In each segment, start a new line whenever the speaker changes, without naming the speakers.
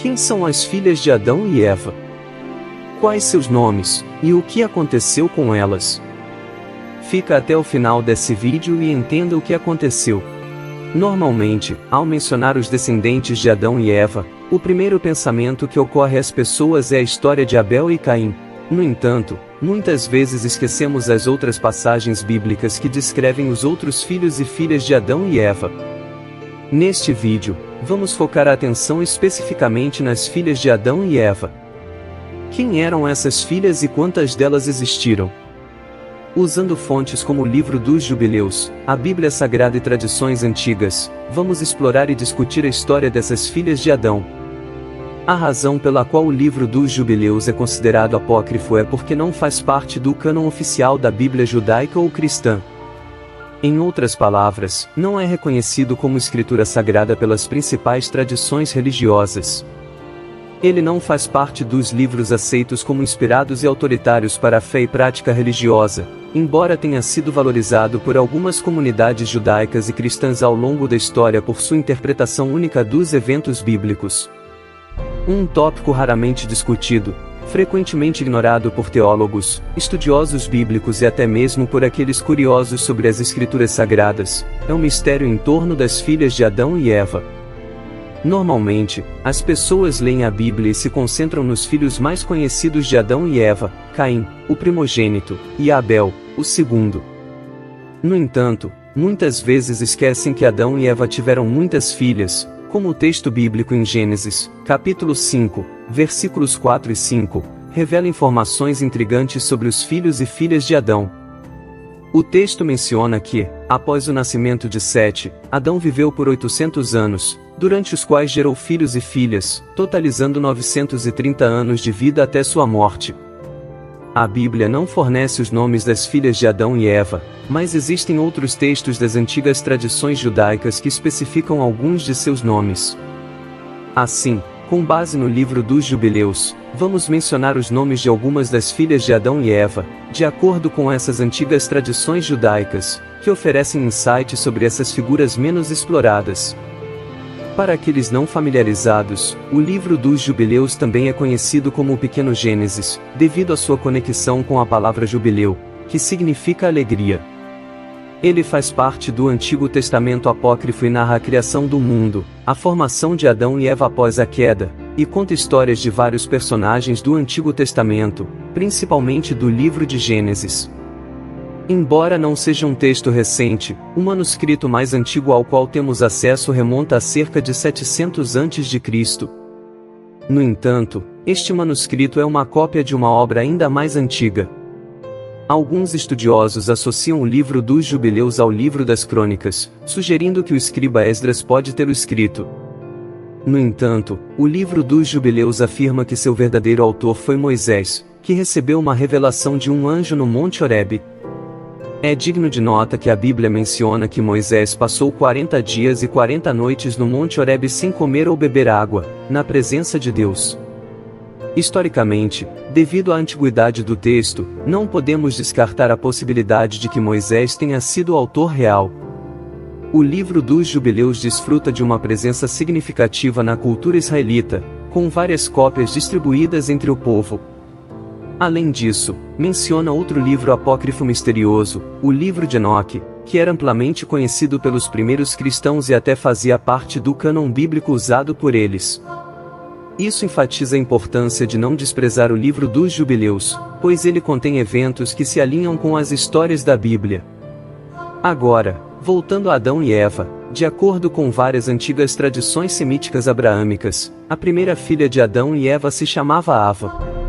Quem são as filhas de Adão e Eva? Quais seus nomes, e o que aconteceu com elas? Fica até o final desse vídeo e entenda o que aconteceu. Normalmente, ao mencionar os descendentes de Adão e Eva, o primeiro pensamento que ocorre às pessoas é a história de Abel e Caim. No entanto, muitas vezes esquecemos as outras passagens bíblicas que descrevem os outros filhos e filhas de Adão e Eva. Neste vídeo, vamos focar a atenção especificamente nas filhas de Adão e Eva. Quem eram essas filhas e quantas delas existiram? Usando fontes como o Livro dos Jubileus, a Bíblia Sagrada e tradições antigas, vamos explorar e discutir a história dessas filhas de Adão. A razão pela qual o Livro dos Jubileus é considerado apócrifo é porque não faz parte do cânon oficial da Bíblia judaica ou cristã. Em outras palavras, não é reconhecido como escritura sagrada pelas principais tradições religiosas. Ele não faz parte dos livros aceitos como inspirados e autoritários para a fé e prática religiosa, embora tenha sido valorizado por algumas comunidades judaicas e cristãs ao longo da história por sua interpretação única dos eventos bíblicos. Um tópico raramente discutido, frequentemente ignorado por teólogos, estudiosos bíblicos e até mesmo por aqueles curiosos sobre as escrituras sagradas, é o mistério em torno das filhas de Adão e Eva. Normalmente, as pessoas leem a Bíblia e se concentram nos filhos mais conhecidos de Adão e Eva, Caim, o primogênito, e Abel, o segundo. No entanto, muitas vezes esquecem que Adão e Eva tiveram muitas filhas, como o texto bíblico em Gênesis, capítulo 5, versículos 4 e 5, revela informações intrigantes sobre os filhos e filhas de Adão. O texto menciona que, após o nascimento de Sete, Adão viveu por 800 anos, durante os quais gerou filhos e filhas, totalizando 930 anos de vida até sua morte. A Bíblia não fornece os nomes das filhas de Adão e Eva, mas existem outros textos das antigas tradições judaicas que especificam alguns de seus nomes. Assim, com base no Livro dos Jubileus, vamos mencionar os nomes de algumas das filhas de Adão e Eva, de acordo com essas antigas tradições judaicas, que oferecem insights sobre essas figuras menos exploradas. Para aqueles não familiarizados, o Livro dos Jubileus também é conhecido como o Pequeno Gênesis, devido à sua conexão com a palavra jubileu, que significa alegria. Ele faz parte do Antigo Testamento apócrifo e narra a criação do mundo, a formação de Adão e Eva após a queda, e conta histórias de vários personagens do Antigo Testamento, principalmente do livro de Gênesis. Embora não seja um texto recente, o manuscrito mais antigo ao qual temos acesso remonta a cerca de 700 a.C. No entanto, este manuscrito é uma cópia de uma obra ainda mais antiga. Alguns estudiosos associam o Livro dos Jubileus ao Livro das Crônicas, sugerindo que o escriba Esdras pode ter o escrito. No entanto, o Livro dos Jubileus afirma que seu verdadeiro autor foi Moisés, que recebeu uma revelação de um anjo no Monte Horebe. É digno de nota que a Bíblia menciona que Moisés passou 40 dias e 40 noites no Monte Horebe sem comer ou beber água, na presença de Deus. Historicamente, devido à antiguidade do texto, não podemos descartar a possibilidade de que Moisés tenha sido o autor real. O Livro dos Jubileus desfruta de uma presença significativa na cultura israelita, com várias cópias distribuídas entre o povo. Além disso, menciona outro livro apócrifo misterioso, o Livro de Enoque, que era amplamente conhecido pelos primeiros cristãos e até fazia parte do cânon bíblico usado por eles. Isso enfatiza a importância de não desprezar o Livro dos Jubileus, pois ele contém eventos que se alinham com as histórias da Bíblia. Agora, voltando a Adão e Eva, de acordo com várias antigas tradições semíticas abraâmicas, a primeira filha de Adão e Eva se chamava Ava.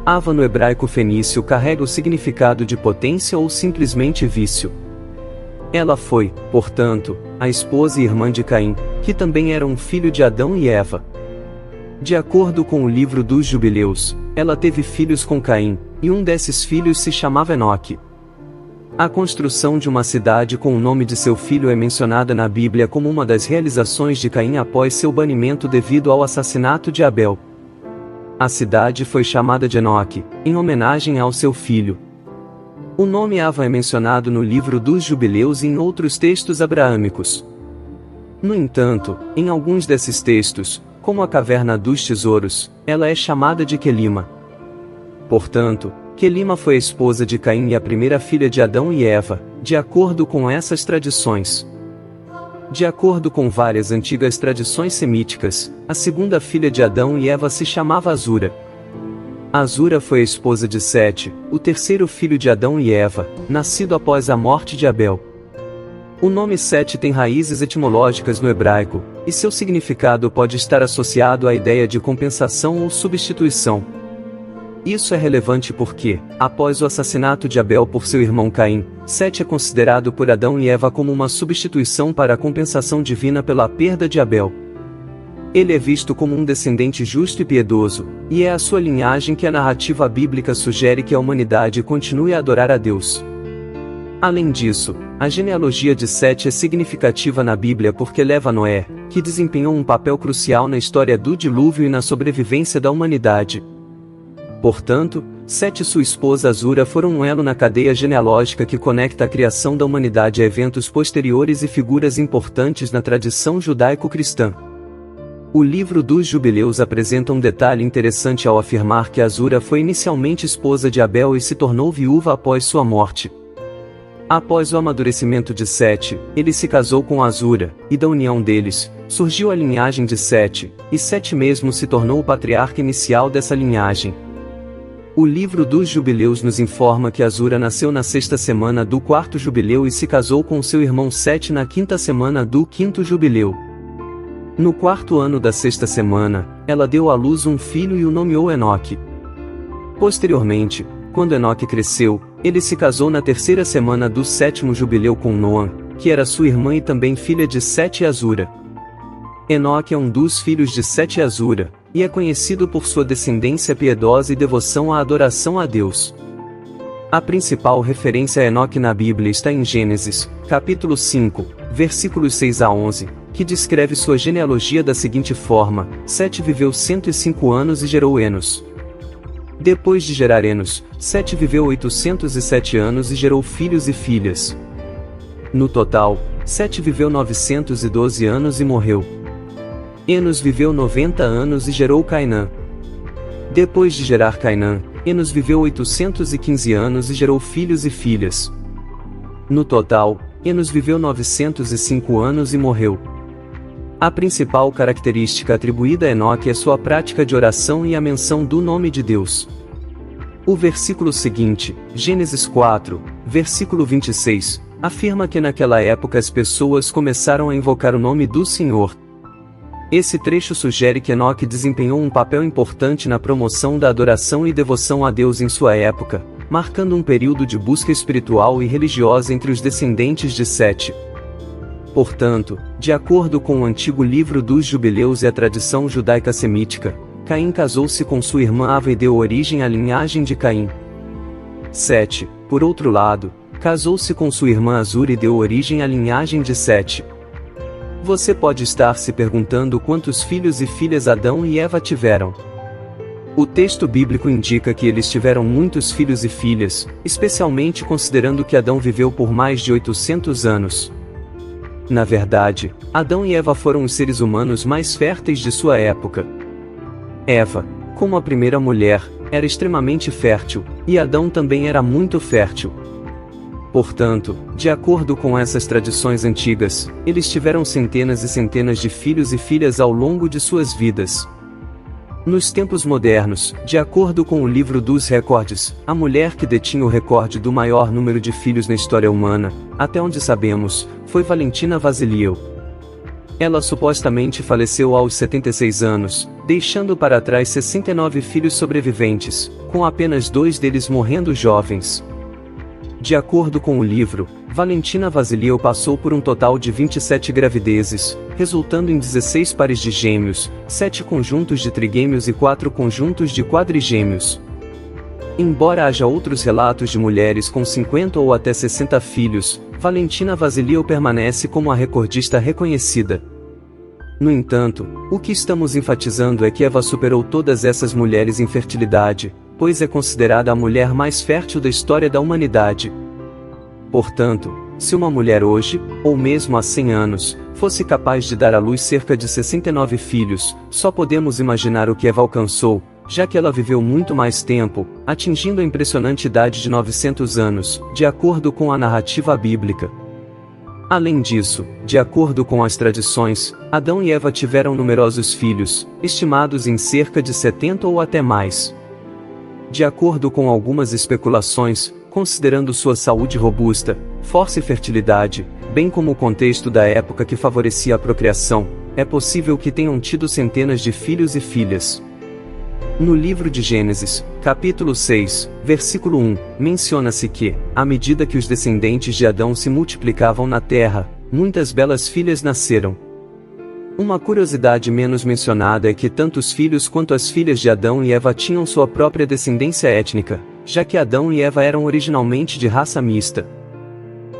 Ava no hebraico fenício carrega o significado de potência ou simplesmente vício. Ela foi, portanto, a esposa e irmã de Caim, que também era um filho de Adão e Eva. De acordo com o Livro dos Jubileus, ela teve filhos com Caim, e um desses filhos se chamava Enoque. A construção de uma cidade com o nome de seu filho é mencionada na Bíblia como uma das realizações de Caim após seu banimento devido ao assassinato de Abel. A cidade foi chamada de Enoque, em homenagem ao seu filho. O nome Ava é mencionado no Livro dos Jubileus e em outros textos abraâmicos. No entanto, em alguns desses textos, Como a caverna dos tesouros, ela é chamada de Quelima. Portanto, Quelima foi a esposa de Caim e a primeira filha de Adão e Eva, de acordo com essas tradições. De acordo com várias antigas tradições semíticas, a segunda filha de Adão e Eva se chamava Azura. Azura foi a esposa de Sete, o terceiro filho de Adão e Eva, nascido após a morte de Abel. O nome Sete tem raízes etimológicas no hebraico, e seu significado pode estar associado à ideia de compensação ou substituição. Isso é relevante porque, após o assassinato de Abel por seu irmão Caim, Sete é considerado por Adão e Eva como uma substituição para a compensação divina pela perda de Abel. Ele é visto como um descendente justo e piedoso, e é a sua linhagem que a narrativa bíblica sugere que a humanidade continue a adorar a Deus. Além disso, a genealogia de Sete é significativa na Bíblia porque leva Noé, que desempenhou um papel crucial na história do dilúvio e na sobrevivência da humanidade. Portanto, Sete e sua esposa Azura foram um elo na cadeia genealógica que conecta a criação da humanidade a eventos posteriores e figuras importantes na tradição judaico-cristã. O livro dos Jubileus apresenta um detalhe interessante ao afirmar que Azura foi inicialmente esposa de Abel e se tornou viúva após sua morte. Após o amadurecimento de Sete, ele se casou com Azura, e da união deles, surgiu a linhagem de Sete, e Sete mesmo se tornou o patriarca inicial dessa linhagem. O livro dos Jubileus nos informa que Azura nasceu na sexta semana do quarto jubileu e se casou com seu irmão Sete na quinta semana do quinto jubileu. No quarto ano da sexta semana, ela deu à luz um filho e o nomeou Enoque. Posteriormente, quando Enoque cresceu, ele se casou na terceira semana do sétimo jubileu com Noã, que era sua irmã e também filha de Sete e Azura. Enoque é um dos filhos de Sete e Azura, e é conhecido por sua descendência piedosa e devoção à adoração a Deus. A principal referência a Enoque na Bíblia está em Gênesis, capítulo 5, versículos 6 a 11, que descreve sua genealogia da seguinte forma: Sete viveu 105 anos e gerou Enos. Depois de gerar Enos, Sete viveu 807 anos e gerou filhos e filhas. No total, Sete viveu 912 anos e morreu. Enos viveu 90 anos e gerou Cainã. Depois de gerar Cainã, Enos viveu 815 anos e gerou filhos e filhas. No total, Enos viveu 905 anos e morreu. A principal característica atribuída a Enoque é sua prática de oração e a menção do nome de Deus. O versículo seguinte, Gênesis 4, versículo 26, afirma que naquela época as pessoas começaram a invocar o nome do Senhor. Esse trecho sugere que Enoque desempenhou um papel importante na promoção da adoração e devoção a Deus em sua época, marcando um período de busca espiritual e religiosa entre os descendentes de Sete. Portanto, de acordo com o antigo livro dos Jubileus e a tradição judaica semítica, Caim casou-se com sua irmã Ava e deu origem à linhagem de Caim. Sete, por outro lado, casou-se com sua irmã Azura e deu origem à linhagem de Sete. Você pode estar se perguntando quantos filhos e filhas Adão e Eva tiveram. O texto bíblico indica que eles tiveram muitos filhos e filhas, especialmente considerando que Adão viveu por mais de 800 anos. Na verdade, Adão e Eva foram os seres humanos mais férteis de sua época. Eva, como a primeira mulher, era extremamente fértil, e Adão também era muito fértil. Portanto, de acordo com essas tradições antigas, eles tiveram centenas e centenas de filhos e filhas ao longo de suas vidas. Nos tempos modernos, de acordo com o livro dos recordes, a mulher que detinha o recorde do maior número de filhos na história humana, até onde sabemos, foi Valentina Vasiliou. Ela supostamente faleceu aos 76 anos, deixando para trás 69 filhos sobreviventes, com apenas 2 deles morrendo jovens. De acordo com o livro, Valentina Vasiliou passou por um total de 27 gravidezes, resultando em 16 pares de gêmeos, 7 conjuntos de trigêmeos e 4 conjuntos de quadrigêmeos. Embora haja outros relatos de mulheres com 50 ou até 60 filhos, Valentina Vasiliou permanece como a recordista reconhecida. No entanto, o que estamos enfatizando é que Eva superou todas essas mulheres em fertilidade, pois é considerada a mulher mais fértil da história da humanidade. Portanto, se uma mulher hoje, ou mesmo há 100 anos, fosse capaz de dar à luz cerca de 69 filhos, só podemos imaginar o que Eva alcançou, já que ela viveu muito mais tempo, atingindo a impressionante idade de 900 anos, de acordo com a narrativa bíblica. Além disso, de acordo com as tradições, Adão e Eva tiveram numerosos filhos, estimados em cerca de 70 ou até mais. De acordo com algumas especulações, considerando sua saúde robusta, força e fertilidade, bem como o contexto da época que favorecia a procriação, é possível que tenham tido centenas de filhos e filhas. No livro de Gênesis, capítulo 6, versículo 1, menciona-se que, à medida que os descendentes de Adão se multiplicavam na terra, muitas belas filhas nasceram. Uma curiosidade menos mencionada é que tanto os filhos quanto as filhas de Adão e Eva tinham sua própria descendência étnica, já que Adão e Eva eram originalmente de raça mista.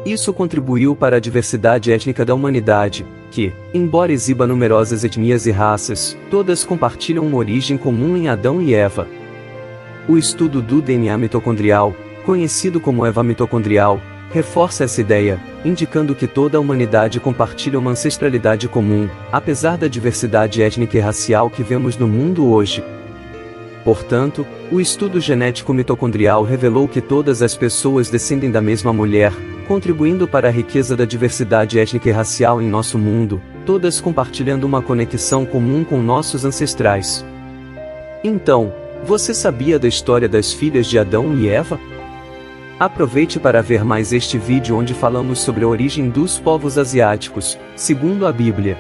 Isso contribuiu para a diversidade étnica da humanidade, que, embora exiba numerosas etnias e raças, todas compartilham uma origem comum em Adão e Eva. O estudo do DNA mitocondrial, conhecido como Eva mitocondrial, reforça essa ideia, indicando que toda a humanidade compartilha uma ancestralidade comum, apesar da diversidade étnica e racial que vemos no mundo hoje. Portanto, o estudo genético mitocondrial revelou que todas as pessoas descendem da mesma mulher, contribuindo para a riqueza da diversidade étnica e racial em nosso mundo, todas compartilhando uma conexão comum com nossos ancestrais. Então, você sabia da história das filhas de Adão e Eva? Aproveite para ver mais este vídeo onde falamos sobre a origem dos povos asiáticos, segundo a Bíblia.